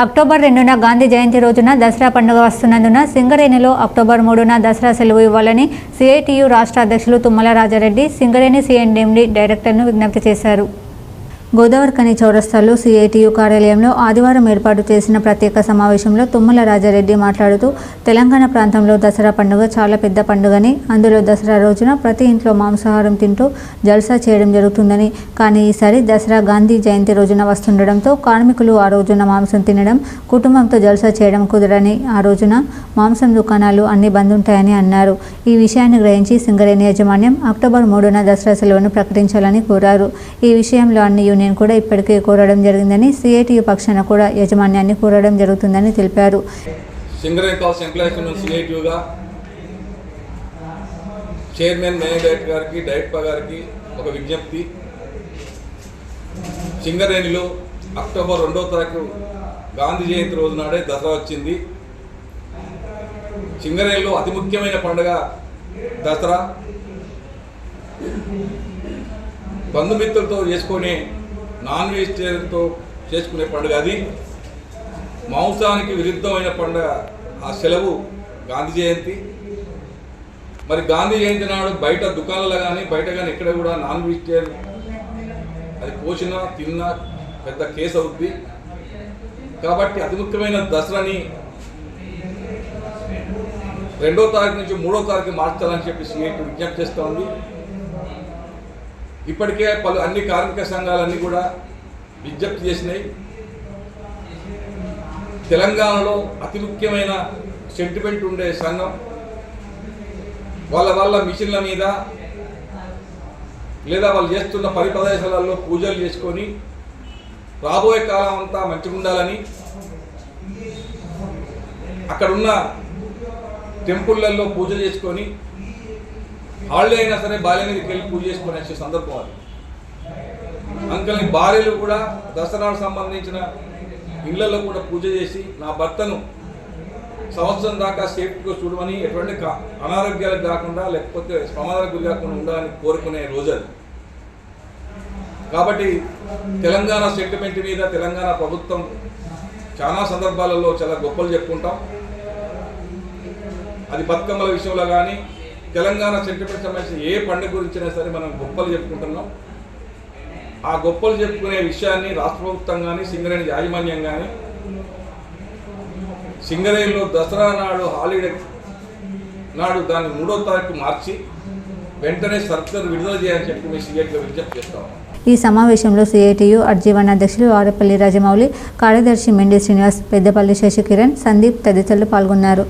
October 2న Gandhi జయంతి రోజున దసరా పండుగ వస్తున్నందున సింగరేణిలో అక్టోబర్ 3న దసరా సెలవు ఇవ్వాలని సిఐటియు రాష్ట్ర అధ్యక్షులు తుమ్మల రాజారెడ్డి సింగరేణి సిఎండి డైరెక్టర్ను విజ్ఞప్తి చేశారు. గోదావరిఖని చౌరస్తాలో సిఐటియు కార్యాలయంలో ఆదివారం ఏర్పాటు చేసిన ప్రత్యేక సమావేశంలో తుమ్మల రాజారెడ్డి మాట్లాడుతూ తెలంగాణ ప్రాంతంలో దసరా పండుగ చాలా పెద్ద పండుగని, అందులో దసరా రోజున ప్రతి ఇంట్లో మాంసాహారం తింటూ జల్సా చేయడం జరుగుతుందని, కానీ ఈసారి దసరా గాంధీ జయంతి రోజున వస్తుండడంతో కార్మికులు ఆ రోజున మాంసం తినడం, కుటుంబంతో జల్సా చేయడం కుదరని, ఆ రోజున మాంసం దుకాణాలు అన్ని బంద్ ఉంటాయని అన్నారు. ఈ విషయాన్ని గ్రహించి సింగరేణి యాజమాన్యం అక్టోబర్ 3న దసరా సెలవును ప్రకటించాలని కోరారు. ఈ విషయంలో అన్ని యూనియన్ కూడా ఇప్పటికే కోరడం జరిగిందని, సిఐటియు పక్షాన కూడా యాజమాన్యాన్ని కోరడం జరుగుతుందని తెలిపారు. సింగరేణి కాల్స్ ఎంప్లాయీస్ యూనియన్ సిఐటియుగా చైర్మన్ మేనేజర్ డైరెక్టర్ గారికి, డైరెక్టర్ గారికి ఒక విజ్ఞప్తి. సింగరేణిలో అక్టోబర్ 2వ తారీఖు గాంధీ జయంతి రోజు నాడే దసరా వచ్చింది. సింగరేణిలో అతి ముఖ్యమైన పండుగ దసరా. బంధుమిత్రులతో చేసుకునే నాన్ వెజిటేరియన్తో చేసుకునే పండుగ అది. మాంసానికి విరుద్ధమైన పండుగ ఆ సెలవు గాంధీ జయంతి. మరి గాంధీ జయంతి నాడు బయట దుకాణాలు కానీ బయట కానీ ఎక్కడ కూడా నాన్ వెజిటేరియన్ అది పోషణ తిన్నా పెద్ద కేసు అవుద్ది. కాబట్టి అతి ముఖ్యమైన దసరాని 2వ తారీఖు నుంచి 3వ తారీఖు మార్చాలని చెప్పి సిఐటి విజ్ఞప్తి చేస్తూ ఉంది. ఇప్పటికే అన్ని కార్మిక సంఘాలన్నీ కూడా విజ్ఞప్తి చేసినాయి. తెలంగాణలో అతి ముఖ్యమైన సెంటిమెంట్ ఉండే సంఘం వాళ్ళ మిషన్ల మీద లేదా వాళ్ళు చేస్తున్న ప్రదేశాలలో పూజలు చేసుకొని రాబోయే కాలం అంతా మంచిగా ఉండాలని, అక్కడున్న టెంపుల్లలో పూజ చేసుకొని హాలిడే అయినా సరే భార్య మీదకి వెళ్ళి పూజ చేసుకునే సందర్భం అది. అందుకని భార్యలు కూడా దసరాకు సంబంధించిన ఇళ్లలో కూడా పూజ చేసి నా భర్తను సంవత్సరం దాకా సేఫ్టీగా చూడమని, ఎటువంటి అనారోగ్యాలకు కాకుండా లేకపోతే ప్రమాదాలకు గురి కాకుండా ఉండాలని కోరుకునే రోజు అది. కాబట్టి తెలంగాణ సెంటిమెంట్ మీద తెలంగాణ ప్రభుత్వం చాలా సందర్భాలలో చాలా గొప్పలు చెప్పుకుంటాం. అది బతుకమ్మల విషయంలో కానీ తెలంగాణ సెంటిమెంట్ సంబంధించిన ఏ పండుగ గురించినా సరే మనం గొప్పలు చెప్పుకుంటున్నాం. ఆ గొప్పలు చెప్పుకునే విషయాన్ని రాష్ట్ర ప్రభుత్వం కానీ సింగరేణి యాజమాన్యం కానీ సింగరేణిలో దసరా నాడు హాలిడే నాడు దాన్ని 3వ తారీఖు మార్చి వెంటనే సర్కులర్ విడుదల చేయాలని చెప్పి మేము సిఐటిలో విజ్ఞప్తి చేస్తాం. ఈ సమావేశంలో సిఐటియు అర్జీవన్ అధ్యక్షులు ఆరపల్లి రాజమౌళి, కార్యదర్శి మెండి శ్రీనివాస్, పెద్దపల్లి శశికిరణ్, సందీప్ తదితరులు పాల్గొన్నారు.